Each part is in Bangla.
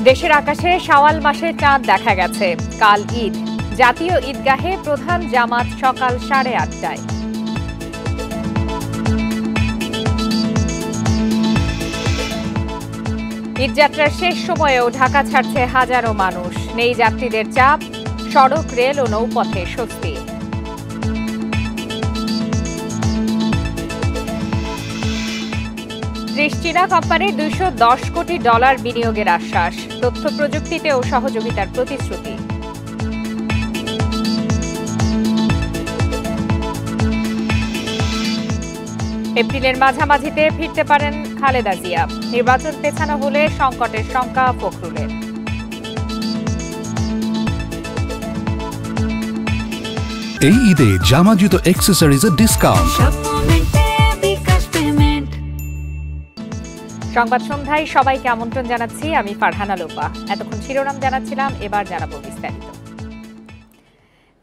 দেশের আকাশে শাওয়াল মাসে চাঁদ দেখা গেছে। কাল ঈদ, জাতীয় ঈদগাহে প্রধান জামাত সকাল 8:30টায়। ঈদযাত্রার শেষ সময়েও ঢাকা ছাড়ছে হাজারো মানুষ। নেই যাত্রীদের চাপ, সড়ক, রেল ও নৌপথে স্বস্তি। চীনা কোম্পানির $210 কোটি বিনিয়োগের আশ্বাস। তথ্য প্রযুক্তিতেও সহযোগিতার প্রতিশ্রুতি। এপ্রিলের মাঝামাঝিতে ফিরতে পারেন খালেদা জিয়া। নির্বাচন পেছানো হলে সংকটের শঙ্কা ফখরুলের। এই ঈদে জামা জুতো অ্যাক্সেসরিজের ডিসকাউন্ট। সংবাদ সন্ধ্যায় সবাইকে আমন্ত্রণ জানাচ্ছি। আমি ফারহানা লোপা। এতক্ষণ শিরোনাম জানাচ্ছিলাম, এবার জানাবো বিস্তারিত।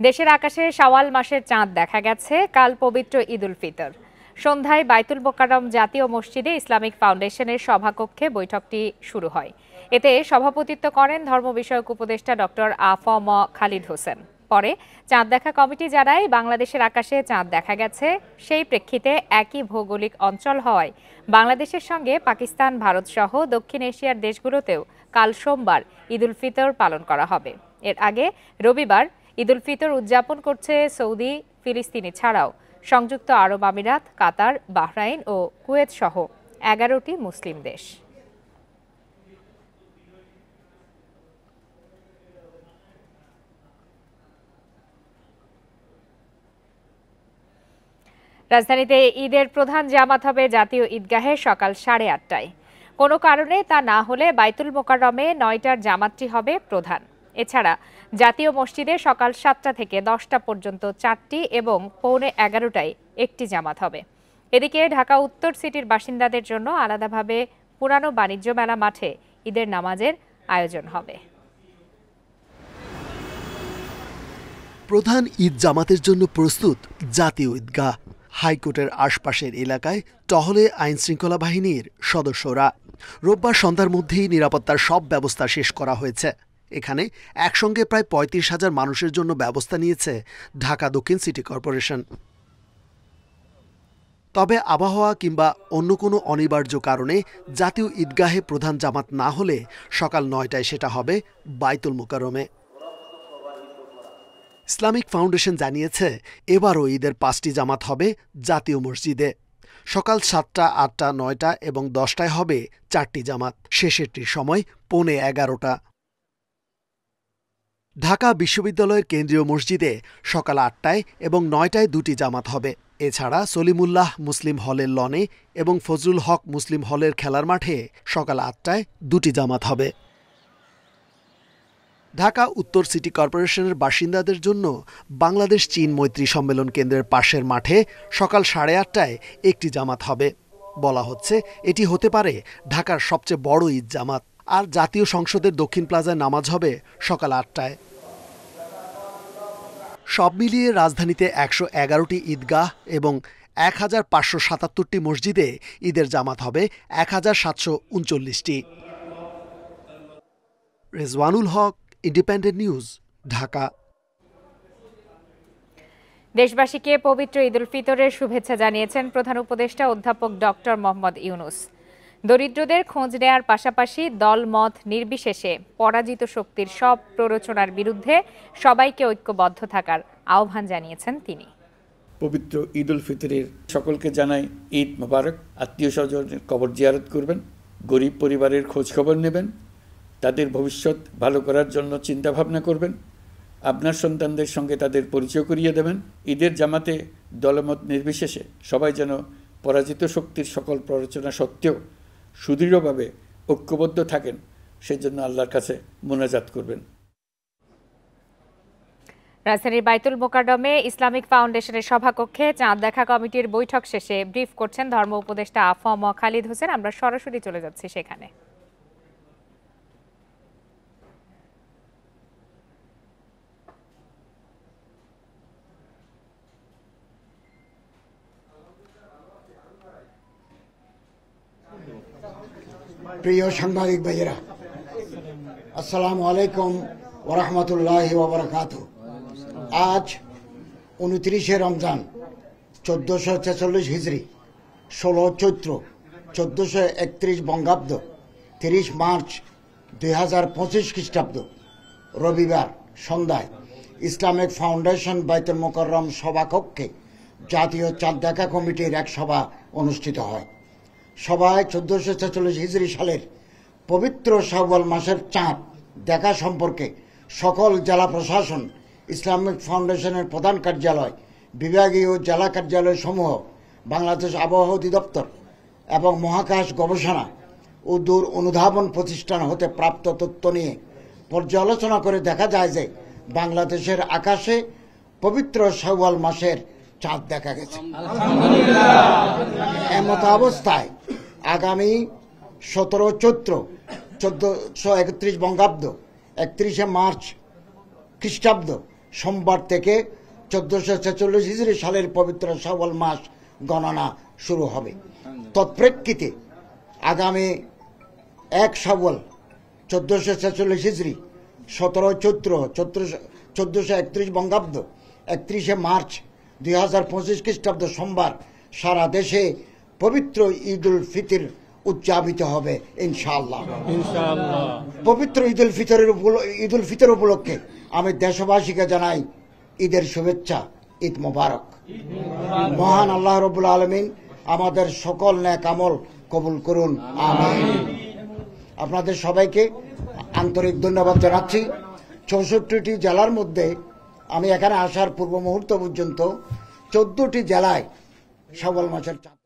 দেশের আকাশে শাওয়াল মাসের চাঁদ দেখা গেছে। কাল পবিত্র ঈদ উল ফিতর। সন্ধ্যায় বাইতুল মোকাররম জাতীয় মসজিদে ইসলামিক ফাউন্ডেশনের সভাকক্ষে বৈঠকটি শুরু হয়। এতে সভাপতিত্ব করেন ধর্ম বিষয়ক উপদেষ্টা ডক্টর আ.ফ.ম. খালিদ হোসেন। পরে চাঁদ দেখা কমিটি জানায়, বাংলাদেশের আকাশে চাঁদ দেখা গেছে। সেই প্রেক্ষিতে একই ভৌগোলিক অঞ্চল হওয়ায় বাংলাদেশের সঙ্গে পাকিস্তান, ভারত সহ দক্ষিণ এশিয়ার দেশগুলোতেও কাল সোমবার ঈদ উল ফিতর পালন করা হবে। এর আগে রবিবার ঈদ উল ফিতর উদযাপন করছে সৌদি, ফিলিস্তিনি ছাড়াও সংযুক্ত আরব আমিরাত, কাতার, বাহরাইন ও কুয়েত সহ 11টি মুসলিম দেশ। রাজধানীতে ঈদের প্রধান জামাত হবে জাতীয় ঈদগাহে সকাল 8:30টায়। কোনো কারণে তা না হলে বাইতুল মোকাররমে 9টার জামাতটি হবে প্রধান। এছাড়া জাতীয় মসজিদে সকাল 7টা থেকে 10টা পর্যন্ত 4টি এবং পৌনে 11টায় একটি জামাত হবে। এদিকে ঢাকা উত্তর সিটির বাসিন্দাদের জন্য আলাদাভাবে পুরানো বাণিজ্য মেলা মাঠে ঈদের নামাজের আয়োজন হবে। প্রধান ঈদ জামাতের জন্য প্রস্তুত জাতীয় ঈদগাহ। হাইকোর্টের আশপাশের এলাকায় টহলে আইন শৃঙ্খলা বাহিনীর সদস্যরা। রোববার সন্ধ্যার মধ্যেই নিরাপত্তার সব ব্যবস্থা শেষ করা হয়েছে। এখানে একসঙ্গে প্রায় 35,000 মানুষের জন্য ব্যবস্থা নিয়েছে ঢাকা দক্ষিণ সিটি কর্পোরেশন। তবে আবহাওয়া কিংবা অন্য কোনো অনিবার্য কারণে জাতীয় ঈদগাহে প্রধান জামাত না হলে সকাল 9টায় সেটা হবে বাইতুল মোকাররমে। ইসলামিক ফাউন্ডেশন জানিয়েছে, এবারও ঈদের 5টি জামাত হবে জাতীয় মসজিদে। সকাল 7টা, 8টা, 9টা এবং 10টায় হবে 4টি জামাত। শেষেরটির সময় পৌনে 11টা। ঢাকা বিশ্ববিদ্যালয়ের কেন্দ্রীয় মসজিদে সকাল 8টায় এবং 9টায় 2টি জামাত হবে। এছাড়া সলিমুল্লাহ মুসলিম হলের লনে এবং ফজলুল হক মুসলিম হলের খেলার মাঠে সকাল 8টায় 2টি জামাত হবে। ঢাকা উত্তর সিটি কর্পোরেশনের বাসিন্দাদের জন্য বাংলাদেশ চীন মৈত্রী সম্মেলন কেন্দ্রের পাশের মাঠে সকাল 8:30টায় একটি জামাত হবে। বলা হচ্ছে, এটি হতে পারে ঢাকার সবচেয়ে বড় ঈদ জামাত। আর জাতীয় সংসদের দক্ষিণ প্লাজায় নামাজ হবে সকাল 8টায়। সব মিলিয়ে রাজধানীতে 111টি ঈদগাহ এবং 1577টি মসজিদে ঈদের জামাত হবে 1739টি। রেজওয়ানুল হক, ইন্ডিপেন্ডেন্ট নিউজ, ঢাকা। দেশবাসীকে পবিত্র ঈদ উল ফিতরের শুভেচ্ছা জানিয়েছেন প্রধান উপদেষ্টা অধ্যাপক ডক্টর মোহাম্মদ ইউনূস। দরিদ্রদের খোঁজ নেয়ার পাশাপাশি দলমত নির্বিশেষে পরাজিত শক্তির সব প্ররোচনার বিরুদ্ধে সবাইকে ঐক্যবদ্ধ থাকার আহ্বান জানিয়েছেন তিনি। পবিত্র ঈদ উল ফিতরের সকলকে জানাই ঈদ মোবারক। আত্মীয় স্বজনের কবর জিয়ারত করবেন, গরিব পরিবারের খোঁজ খবর নেবেন, তাদের ভবিষ্যৎ ভালো করার জন্য চিন্তা ভাবনা করবেন, আপনার সন্তানদের সঙ্গে তাদের পরিচয় করিয়ে দেবেন। ঈদের জামাতে দলমত নির্বিশেষে সবাই যেন পরাজিত শক্তির সকল প্ররোচনা সত্ত্বেও সুদৃঢ়ভাবে ঐক্যবদ্ধ থাকেন, সেজন্য আল্লাহর কাছে মোনাজাত করবেন। রাজধানীর বাইতুল মোকাররমে ইসলামিক ফাউন্ডেশনের সভাকক্ষে চাঁদ দেখা কমিটির বৈঠক শেষে ব্রিফ করছেন ধর্ম উপদেষ্টা আ.ফ.ম. খালিদ হোসেন। আমরা সরাসরি চলে যাচ্ছি সেখানে। প্রিয় সাংবাদিক ভাইয়েরা, আসসালামু আলাইকুম ওয়া রাহমাতুল্লাহি ওয়া বারাকাতুহু। আজ 29শে রমজান 1446 হিজরি, 16 চৈত্র 1431 বঙ্গাব্দ, 30 মার্চ 2025 খ্রিস্টাব্দ, রবিবার সন্ধ্যায় ইসলামিক ফাউন্ডেশন বাইতুল মোকাররম সভাকক্ষে জাতীয় চাঁদ দেখা কমিটির এক সভা অনুষ্ঠিত হয়। সভায় 1446 হিজরি সালের পবিত্র শাওয়াল মাসের চাঁদ দেখা সম্পর্কে সকল জেলা প্রশাসন, ইসলামিক ফাউন্ডেশনের প্রধান কার্যালয়, বিভাগীয় জেলা কার্যালয় সমূহ, বাংলাদেশ আবহাওয়া অধিদপ্তর এবং মহাকাশ গবেষণা ও দূর অনুধাবন প্রতিষ্ঠান হতে প্রাপ্ত তথ্য নিয়ে পর্যালোচনা করে দেখা যায় যে বাংলাদেশের আকাশে পবিত্র শাওয়াল মাসের চাঁদ দেখা গেছে। এমত অবস্থায় আগামী 17 চৈত্র 1431 বঙ্গাব্দ, 31শে মার্চ খ্রিস্টাব্দ সোমবার থেকে 1446 হিজরি সালের পবিত্র শাওয়াল মাস গণনা শুরু হবে। তৎপ্রেক্ষিতে আগামী 1 শাওয়াল 1446 হিজরি, 17 চৈত্র 1431 বঙ্গাব্দ, 31শে মার্চ 2025 খ্রিস্টাব্দ সোমবার সারা দেশে পবিত্র ঈদ উল ফিতর উদযাপিত হবে ইনশাআল্লাহ। পবিত্র ঈদ উল ফিতর উপলক্ষে আমি দেশবাসীকে জানাই ঈদের শুভেচ্ছা, ঈদ মোবারক। মহান আল্লাহ রাব্বুল আলামিন আমাদের সকল নেক আমল কবুল করুন, আমিন। আপনাদের সবাইকে আন্তরিক ধন্যবাদ জানাচ্ছি। 64টি জেলার মধ্যে আমি এখানে আসার পূর্ব মুহূর্ত পর্যন্ত 14টি জেলায় শাওয়াল মাসের চাঁদ।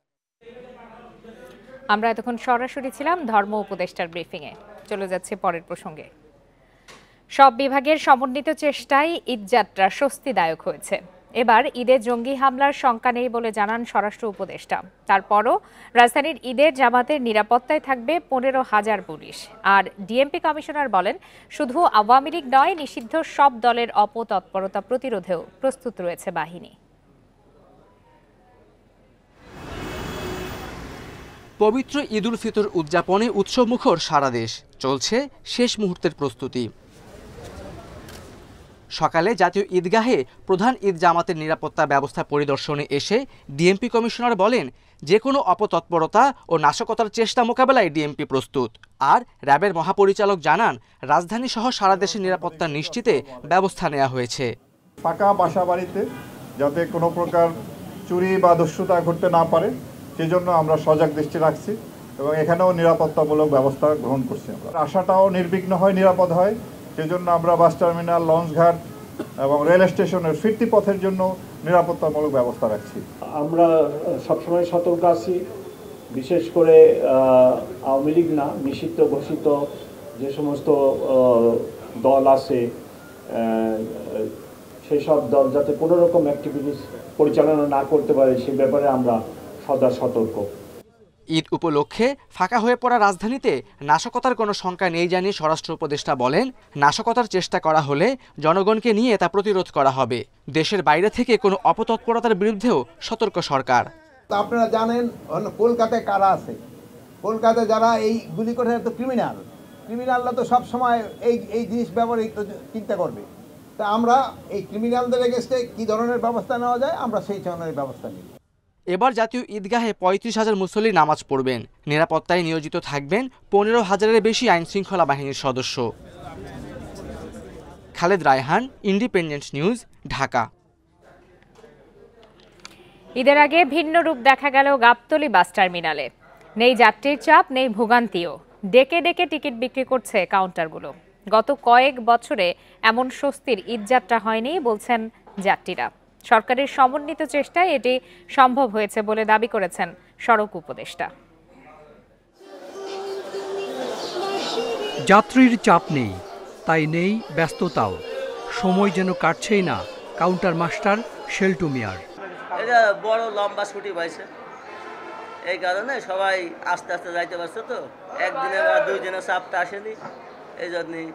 আমরা এতক্ষণ সরাসরি ছিলাম ধর্ম উপদেষ্টার ব্রিফিংয়ে। চলে যাচ্ছে পরের প্রসঙ্গে। সব বিভাগের সমন্বিত চেষ্টায় ঈদযাত্রা স্বস্তিদায়ক হয়েছে। এবার ঈদে জঙ্গি হামলার শঙ্কা নেই বলে জানান স্বরাষ্ট্র উপদেষ্টা। তারপরও রাজধানীর ঈদের জামাতের নিরাপত্তায় থাকবে 15,000 পুলিশ। আর ডিএমপি কমিশনার বলেন, শুধু আওয়ামী লীগ নয়, নিষিদ্ধ সব দলের অপতৎপরতা প্রতিরোধেও প্রস্তুত রয়েছে বাহিনী। পবিত্র ঈদ উল ফিতর উদযাপনে উৎসবমুখর সারা দেশ, চলছে শেষ মুহূর্তের প্রস্তুতি। সকালে জাতীয় ঈদগাহে প্রধান ঈদ জামাতের নিরাপত্তা ব্যবস্থা পরিদর্শনে এসে ডিএমপি কমিশনার বলেন, যে কোনো অপতৎপরতা ও নাশকতার চেষ্টা মোকাবেলায় ডিএমপি প্রস্তুত। আর র্যাবের মহাপরিচালক জানান, রাজধানী সহ সারা দেশের নিরাপত্তা নিশ্চিতে ব্যবস্থা নেওয়া হয়েছে। পাকা বাসা বাড়িতে যাতে কোনো প্রকার চুরি বা দস্যুতা ঘটতে না পারে, সেজন্য আমরা সজাগ দৃষ্টি রাখছি এবং এখানেও নিরাপত্তামূলক ব্যবস্থা গ্রহণ করছি। আমরা আশাটাও নির্বিঘ্ন হয়, নিরাপদ হয়, সেজন্য আমরা বাস টার্মিনাল, লঞ্চঘাট এবং রেল স্টেশনের ফিরতি পথের জন্য নিরাপত্তামূলক ব্যবস্থা রাখছি। আমরা সবসময় সতর্ক আছি, বিশেষ করে আওয়ামী লীগ না, নিষিদ্ধ ঘোষিত যে সমস্ত দল আছে, সেই সব দল যাতে কোনো রকম অ্যাক্টিভিটিস পরিচালনা না করতে পারে সে ব্যাপারে আমরা সদা সতর্ক। ঈদ উপলক্ষে ফাঁকা হয়ে পড়া রাজধানীতে নাশকতার কোনো শঙ্কা নেই জানিয়ে স্বরাষ্ট্র উপদেষ্টা বলেন, নাশকতার চেষ্টা করা হলে জনগণকে নিয়ে তা প্রতিরোধ করা হবে। দেশের বাইরে থেকে কোনো অপতৎপরতার বিরুদ্ধেও সতর্ক সরকার। আপনারা জানেন কলকাতায় কারা আছে, কলকাতায় যারা এই গুলি করে, তো ক্রিমিনালরা তো সবসময় এই জিনিস ব্যবহার চিন্তা করবে। তা আমরা এই ক্রিমিনালদের এগেইনস্টে কী ধরনের ব্যবস্থা নেওয়া যায়, আমরা সেই ধরনের ব্যবস্থা নিই। এবার জাতীয় ঈদগাহে 35,000 মুসল্লি নামাজ পড়বেন। নিরাপত্তায় নিয়োজিত থাকবেন 15,000-এর বেশি আইন শৃঙ্খলা বাহিনীর সদস্য। Khaled Raihan, independent news, Dhaka. ঈদের আগে ভিন্ন রূপ দেখা গেল গাবতলী বাস টার্মিনালে। নেই যাত্রীর চাপ, নেই ভোগান্তিও। ডেকে ডেকে টিকিট বিক্রি করছে কাউন্টারগুলো। গত কয়েক বছরে এমন স্বস্তির ঈদযাত্রা হয়নি বলছেন যাত্রীরা। সরকারের সমন্বিত চেষ্টায় এটি সম্ভব হয়েছে বলে দাবি করেছেন সড়ক উপদেষ্টা। যাত্রীর চাপ নেই, তাই নেই ব্যস্ততাও। সময় যেন কাটছেই না কাউন্টার মাস্টার শেল্টু মিয়ার। এটা বড় লম্বা ছুটি পাইছে, এই কারণে সবাই আস্তে আস্তে যাইতে পারছে। তো একদিনে বা 2 দিনে চাপটা আসেনি, এই জন্যই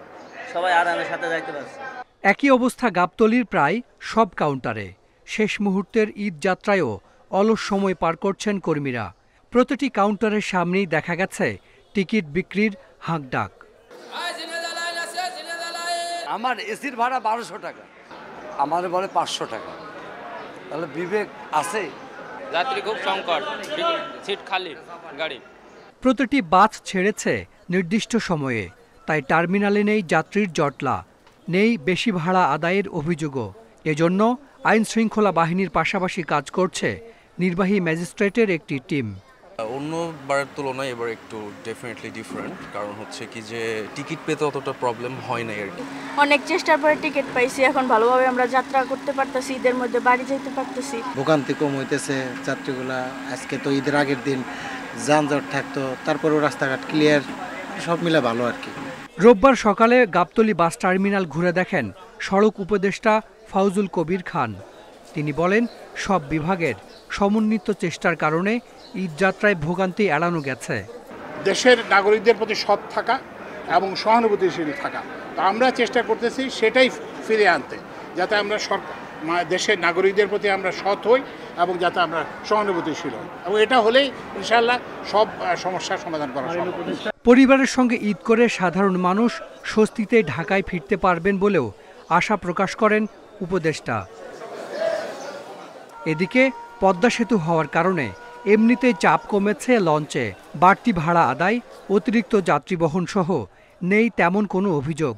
সবাই আরামের সাথে যাইতে পারছে। একই অবস্থা গাবতলীর প্রায় সব কাউন্টারে। শেষ মুহূর্তের ঈদ যাত্রায়ও অলস সময় পার করছেন কর্মীরা। প্রতিটি কাউন্টারের সামনেই দেখা গেছে টিকিট বিক্রির হাঁকডাক। আমার এসির ভাড়া 1200 টাকা, আমার বলে 500 টাকা। তাহলে বিবেক আছে? যাত্রী খুব সংকট, সিট খালি গাড়ি। প্রতিটি বাস ছেড়েছে নির্দিষ্ট সময়ে, তাই টার্মিনালে নেই যাত্রীর জটলা, নেই বেশি ভাড়া আদায়ের অভিযোগও। এজন্য আইন শৃঙ্খলা বাহিনীর পাশাপাশি কাজ করছে নির্বাহী ম্যাজিস্ট্রেটের একটি টিম। অন্য বারের তুলনায় এবার একটু ডেফিনেটলি ডিফারেন্ট, কারণ হচ্ছে কি যে টিকিট পেতে অতটা প্রবলেম হয় না আর কি। অনেক চেষ্টার পরে টিকিট পাইছি, এখন ভালোভাবে আমরা যাত্রা করতে পারতেছি, ঈদের মধ্যে বাড়ি যেতে পারতেছি। ভোগান্তি কম হইতেছে যাত্রীগুলা। আজকে তো ঈদের আগের দিন যানজট থাকতো, তারপরেও রাস্তাঘাট ক্লিয়ার, সব মিলে ভালো আর কি। রোববার সকালে গাবতলী বাস টার্মিনাল ঘুরে দেখেন সড়ক উপদেষ্টা ফাউজুল কবির খান। তিনি বলেন, সব বিভাগের সমন্বিত চেষ্টার কারণে ঈদযাত্রায় ভোগান্তি এড়ানো গেছে। দেশের নাগরিকদের প্রতি সৎ থাকা এবং সহানুভূতিশীল থাকা, তো আমরা চেষ্টা করতেছি সেটাই ফিরে আনতে, যাতে আমরা দেশের নাগরিকদের প্রতি আমরা সৎ হই এবং যাতে আমরা সহানুভূতিশীল হই, এবং এটা হলেই ইনশাআল্লাহ সব সমস্যার সমাধান করা সম্ভব। পরিবারের সঙ্গে ঈদ করে সাধারণ মানুষ স্বস্তিতে ঢাকায় ফিরতে পারবেন বলেও আশা প্রকাশ করেন উপদেষ্টা। এদিকে পদ্মা সেতু হওয়ার কারণে এমনিতেই চাপ কমেছে লঞ্চে। বাড়তি ভাড়া আদায়, অতিরিক্ত যাত্রী বহন সহ নেই তেমন কোনো অভিযোগ।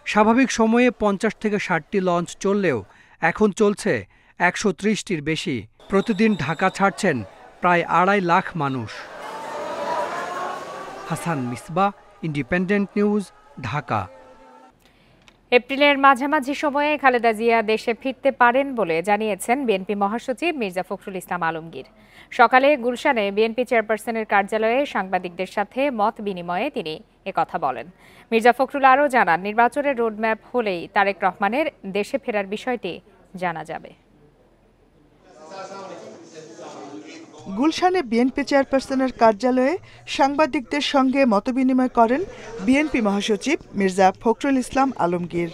স্বাভাবিক সময়ে 50 থেকে 60টি লঞ্চ চললেও এখন চলছে 130টির বেশি। প্রতিদিন ঢাকা ছাড়ছেন প্রায় 2.5 লাখ মানুষ। Hasan Misba, independent news, Dhaka. এপ্রিলের মাঝামাঝি সময়ে খালেদা জিয়া দেশে ফিরতে পারেন বলে জানিয়েছেন বিএনপি মহাসচিব মির্জা ফখরুল ইসলাম আলমগীর। সকালে গুলশানে বিএনপি চেয়ারপারসনের কার্যালয়ে সাংবাদিকদের সাথে মত বিনিময়ে তিনি একথা বলেন। মির্জা ফখরুল আরও জানান, নির্বাচনের রোডম্যাপ হলেই তারেক রহমানের দেশে ফেরার বিষয়টি জানা যাবে। গুলশানে বিএনপি চেয়ারপারসনের কার্যালয়ে সাংবাদিকদের সঙ্গে মতবিনিময় করেন বিএনপি মহাসচিব মির্জা ফখরুল ইসলাম আলমগীর।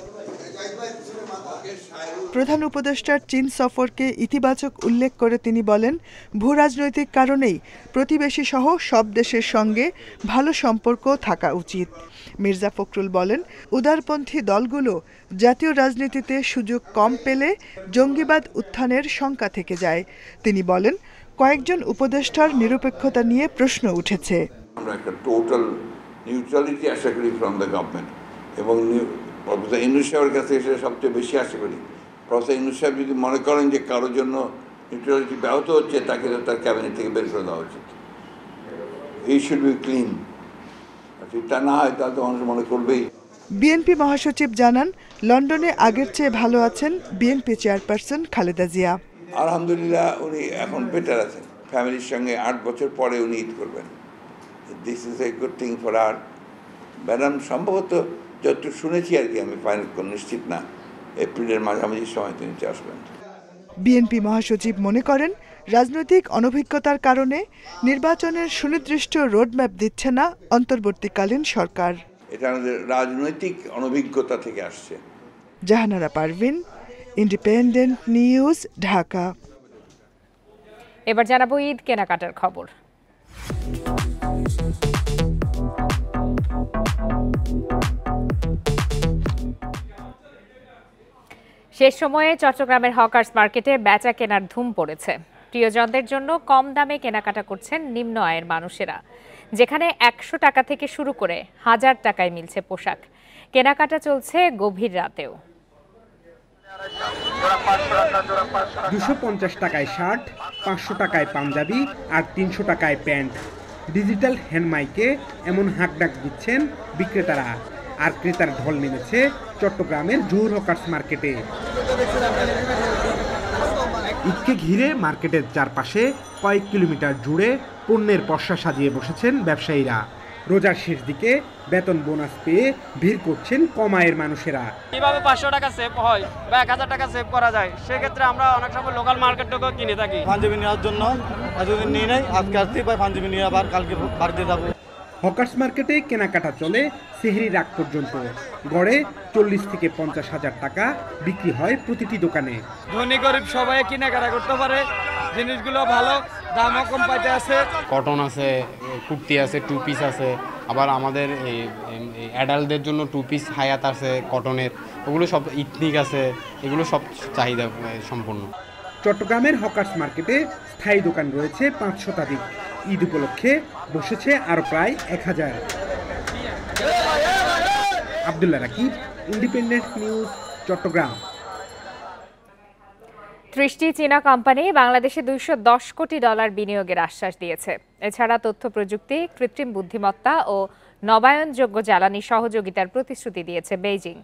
প্রধান উপদেষ্টার চীন সফরকে ইতিবাচক উল্লেখ করে তিনি বলেন, ভূরাজনৈতিক কারণেই প্রতিবেশী সহ সব দেশের সঙ্গে ভালো সম্পর্ক থাকা উচিত। মির্জা ফখরুল বলেন, উদারপন্থী দলগুলো জাতীয় রাজনীতিতে সুযোগ কম পেলে জঙ্গিবাদ উত্থানের শঙ্কা থেকে যায়। তিনি বলেন, কয়েকজন উপদেষ্টার নিরপেক্ষতা নিয়ে প্রশ্ন উঠেছে। আমরা একটা টোটাল নিউট্রালিটি আশা করি ফ্রম দ্য গভর্নমেন্ট, এবং প্রফেসর ইউনূস সাহেবের কাছে এসে সবচেয়ে বেশি আশা করি। প্রফেসর ইউনূস সাহেব যদি মনে করেন যে কারোর জন্য নিউট্রালিটি ব্যাহত হচ্ছে, তাকে তার ক্যাবিনেট থেকে বের করে দেওয়া উচিত। এই শুড বি ক্লিন। তা না হয় তাহলে তো মানুষ মনে করবেই। বিএনপি মহাসচিব জানান, লন্ডনে আগের চেয়ে ভালো আছেন বিএনপি চেয়ারপারসন খালেদা জিয়া। আলহামদুলিল্লাহ, উনি এখন বেটার আছেন। ফ্যামিলির সঙ্গে 8 বছর পরে উনি ঈদ করবেন। This is a good thing for our madam. সম্ভবত যতটুকু শুনেছি আর কি, আমি ফাইনাল নিশ্চিত না, এপ্রিলের মাঝামাঝি সময় তিনি আসবেন। বিএনপি মহাসচিব মনে করেন, রাজনৈতিক অনভিজ্ঞতার কারণে নির্বাচনের সুনির্দিষ্ট রোডম্যাপ দিচ্ছে না অন্তর্বর্তীকালীন সরকার। এটা আমাদের রাজনৈতিক অনভিজ্ঞতা থেকে আসছে। Jahanara Parveen, independent news, Dhaka. এবার জানাবো ঈদ কেনাকাটার খবর। শেষ সময়ে চট্টগ্রামের হকার্স মার্কেটে বেচা কেনার ধুম পড়েছে। প্রিয়জনদের জন্য কম দামে কেনাকাটা করছেন নিম্ন আয়ের মানুষেরা, যেখানে 100 টাকা থেকে শুরু করে 1000 টাকায় মিলছে পোশাক। কেনাকাটা চলছে গভীর রাতেও। 250 টাকায় শার্ট, 500 টাকায় পাঞ্জাবি আর 300 টাকায় প্যান্ট। ডিজিটাল হ্যান্ডমাইকে এমন হাঁকডাক দিচ্ছেন বিক্রেতারা। আর ক্রেতার ঢল নেমেছে চট্টগ্রামের জহুর হকার্স মার্কেটে। ঈদকে ঘিরে মার্কেটের চারপাশে কয়েক কিলোমিটার জুড়ে পণ্যের পসরা সাজিয়ে বসেছেন ব্যবসায়ীরা। রোজার শেষ দিকে বেতন বোনাস পেয়ে ভিড় করছেন কম আয়ের মানুষেরা। কিভাবে 500 টাকা সেভ হয় বা 1000 টাকা সেভ করা যায়, সেক্ষেত্রে আমরা অনেক সময় লোকাল মার্কেট থেকেও কিনে থাকি। পাঞ্জাবি নেওয়ার জন্য এতদিন নিয়ে নেই, আজকে আসতেই পাই পাঞ্জাবি নিয়ে, আবার কালকে বাড়িতে যাবো। হকার্স মার্কেটে কেনাকাটা চলে সেহরির আগ পর্যন্ত। গড়ে 40 থেকে 50 হাজার টাকা বিক্রি হয় প্রতিটি দোকানে। ধনী গরিব সবাই কেনাকাটা করতে পারে, জিনিসগুলো ভালো, দামও কম পাইতে আছে। কটন আছে, কুর্তি আছে, টু পিস আছে, আবার আমাদের এই অ্যাডাল্টদের জন্য 2 পিস হায়াত আছে কটনের, ওগুলো সব ইথনিক আছে, এগুলো সব চাহিদা সম্পন্ন। চট্টগ্রামের হকার্স মার্কেটে স্থায়ী দোকান রয়েছে 5 শতাধিক। ঈদ উপলক্ষে বসেছে আরও প্রায় 1000। Abdullah Rakib, independent news, Chattogram. 30টি চীনা কোম্পানি বাংলাদেশে $210 কোটি বিনিয়োগের আশ্বাস দিয়েছে। এছাড়া তথ্য প্রযুক্তি, কৃত্রিম বুদ্ধিমত্তা ও নবায়নযোগ্য জ্বালানি সহযোগিতার প্রতিশ্রুতি দিয়েছে বেইজিং।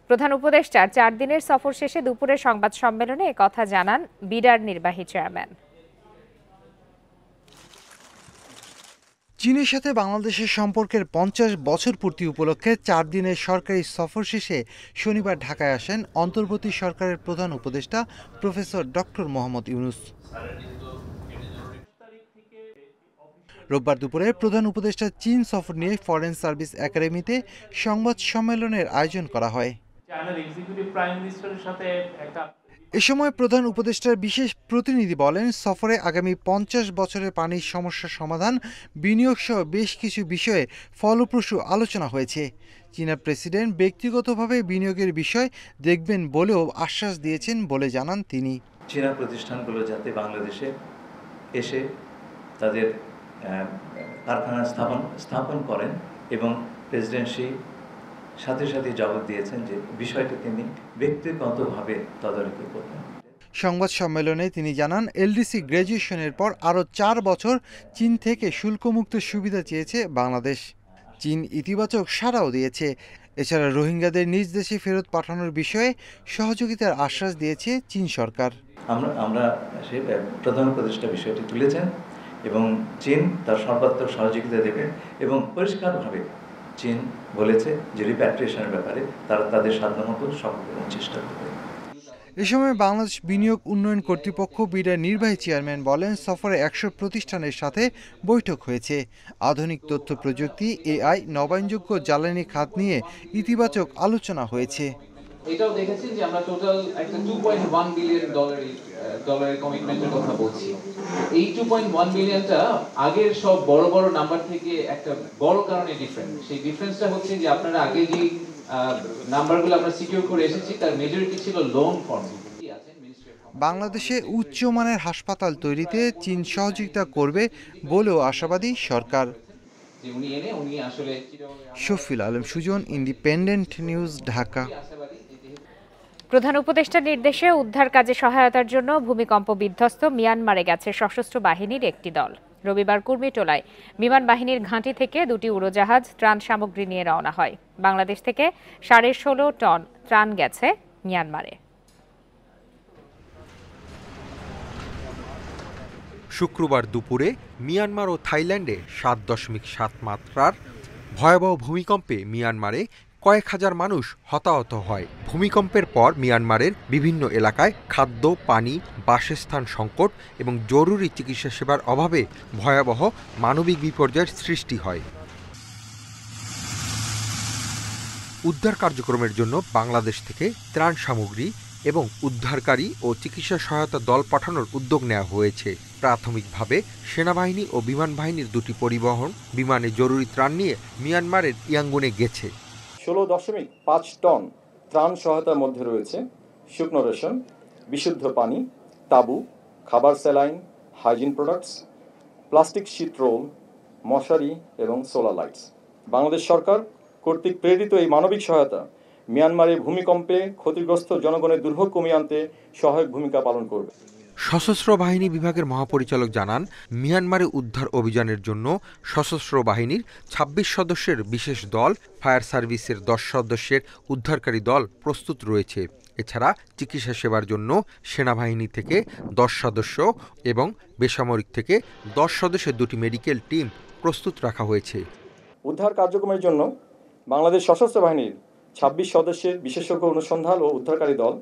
প্রধান উপদেষ্টার 4 দিনের সফর শেষে দুপুরে সংবাদ সম্মেলনে একথা জানান বিডার নির্বাহী চেয়ারম্যান। চীনের সাথে বাংলাদেশের সম্পর্কের 50 বছর পূর্তি উপলক্ষে 4 দিনের সরকারি সফর শেষে শনিবার ঢাকায় আসেন অন্তর্বর্তী সরকারের প্রধান উপদেষ্টা প্রফেসর ডক্টর মোহাম্মদ ইউনূস। রোববার দুপুরে প্রধান উপদেষ্টার চীন সফর নিয়ে ফরেন সার্ভিস একাডেমিতে সংবাদ সম্মেলনের আয়োজন করা হয়। এ সময় প্রধান উপদেষ্টার বিশেষ প্রতিনিধি বলেন, সফরে আগামী 50 বছরের পানির সমস্যা সমাধান, বিনিয়োগ সহ বেশ কিছু বিষয়ে ফলপ্রসূ আলোচনা হয়েছে। চীনা প্রেসিডেন্ট ব্যক্তিগতভাবে বিনিয়োগের বিষয় দেখবেন বলেও আশ্বাস দিয়েছেন বলে জানান তিনি। চীনা প্রতিষ্ঠানগুলো যাতে বাংলাদেশে এসে তাদের কারখানা স্থাপন করেন এবং প্রেসিডেন্সি সাথে সাথে জবাব দিয়েছেন যে বিষয়টি তিনি ব্যক্তিগতভাবে তদারকি করবেন। সংবাদ সম্মেলনে তিনি জানান, এলডিসি গ্র্যাজুয়েশনের পর আরও 4 বছর চীন থেকে শুল্কমুক্ত সুবিধা চেয়েছে বাংলাদেশ। চীন ইতিবাচক সাড়াও দিয়েছে। এছাড়া রোহিঙ্গাদের নিজ দেশে ফেরত পাঠানোর বিষয়ে সহযোগিতার আশ্বাস দিয়েছে চীন সরকার। আমরা সেই প্রধান উপদেষ্টা বিষয়টি তুলেছেন এবং চীন তার সর্বাত্মক সহযোগিতা দেবে এবং পরিষ্কারভাবে চীন বলেছে যে রিপ্যাট্রিয়েশনের ব্যাপারে তারা তাদের সাধ্যমতো সফল করার চেষ্টা করবে। এ সময় বাংলাদেশ বিনিয়োগ উন্নয়ন কর্তৃপক্ষ বিডার নির্বাহী চেয়ারম্যান বলেন, সফরে 100 প্রতিষ্ঠানের সাথে বৈঠক হয়েছে। আধুনিক তথ্য প্রযুক্তি, এআই, নবায়নযোগ্য জ্বালানি খাত নিয়ে ইতিবাচক আলোচনা হয়েছে। এটাও দেখেছি যে আমরা টোটাল একটা $2.1 বিলিয়ন ডলারের কমিটমেন্টের কথা বলছি। এই 2.1 বিলিয়নটা আগের সব বড় বড় নাম্বার থেকে একটা বড় কারণে ডিফারেন্ট। সেই ডিফারেন্সটা হচ্ছে যে আপনারা আগে যে নাম্বারগুলো আমরা সিকিউর করে এসেছি তার মেজরিটি ছিল লোন ফর্ম। বাংলাদেশে উচ্চমানের হাসপাতাল তৈরিতে চীন সহযোগিতা করবে বলেও আশাবাদী সরকার। Shafiul Alam Sujan, independent news, Dhaka. প্রধান উপদেষ্টার নির্দেশে উদ্ধার কাজে সহায়তার জন্য ভূমিকম্প বিধ্বস্ত মিয়ানমারে গেছে সশস্ত্র বাহিনীর একটি দল। রবিবার কুর্মিটোলায় বিমান বাহিনীর ঘাঁটি থেকে 2টি উড়োজাহাজ ত্রাণ সামগ্রী নিয়ে রওনা হয়। বাংলাদেশ থেকে 16.5 টন ত্রাণ গেছে মিয়ানমারে। শুক্রবার দুপুরে মিয়ানমার ও থাইল্যান্ডে 7.7 মাত্রার ভয়াবহ ভূমিকম্পে মিয়ানমারে কয়েক হাজার মানুষ হতাহত হয়। ভূমিকম্পের পর মিয়ানমারের বিভিন্ন এলাকায় খাদ্য, পানি, বাসস্থান সংকট এবং জরুরি চিকিৎসা সেবার অভাবে ভয়াবহ মানবিক বিপর্যয়ের সৃষ্টি হয়। উদ্ধার কার্যক্রমের জন্য বাংলাদেশ থেকে ত্রাণ সামগ্রী এবং উদ্ধারকারী ও চিকিৎসা সহায়তা দল পাঠানোর উদ্যোগ নেওয়া হয়েছে। প্রাথমিকভাবে সেনাবাহিনী ও বিমান বাহিনীর 2টি পরিবহন বিমানে জরুরি ত্রাণ নিয়ে মিয়ানমারের ইয়াঙ্গুনে গেছে। 16.5 টন ত্রাণ সহায়তার মধ্যে রয়েছে শুকনো রেশন, বিশুদ্ধ পানি, তাঁবু, খাবার saline, hygiene products, plastic sheet roll, মশারি এবং সোলার লাইটস। বাংলাদেশ সরকার কর্তৃক প্রেরিত এই মানবিক সহায়তা মিয়ানমারে ভূমিকম্পে ক্ষতিগ্রস্ত জনগণের দুর্ভোগ কমিয়ে আনতে সহায়ক ভূমিকা পালন করবে। সশস্ত্র বাহিনী বিভাগের মহাপরিচালক জানান, মিয়ানমারে উদ্ধার অভিযানের জন্য সশস্ত্র বাহিনীর 26 সদস্যের বিশেষ দল, ফায়ার সার্ভিসের 10 সদস্যের উদ্ধারকারী দল প্রস্তুত রয়েছে। এছাড়া চিকিৎসা সেবার জন্য সেনাবাহিনী থেকে 10 সদস্য এবং বেসামরিক থেকে 10 সদস্যের 2টি মেডিকেল টিম প্রস্তুত রাখা হয়েছে। উদ্ধার কার্যক্রমের জন্য বাংলাদেশ সশস্ত্র বাহিনীর 26 সদস্যের বিশেষজ্ঞ অনুসন্ধান ও উদ্ধারকারী দল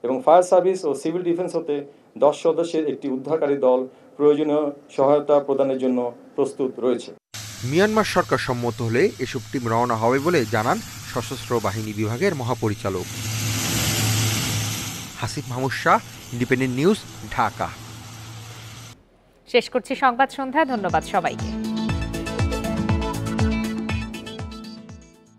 এবং ফায়ার সার্ভিস ও সিভিল ডিফেন্স হতে 10 সদস্যের একটি উদ্ধারকারী দল প্রয়োজনীয় সহায়তা প্রদানের জন্য প্রস্তুত রয়েছে। মিয়ানমার সরকার সম্মত হলে এসব টিম রওনা হবে বলে জানান সশস্ত্র বাহিনী বিভাগের মহাপরিচালক। Hasif Mahmud Shah, independent news, Dhaka. শেষ করছি সংবাদ সন্ধ্যা। ধন্যবাদ সবাইকে।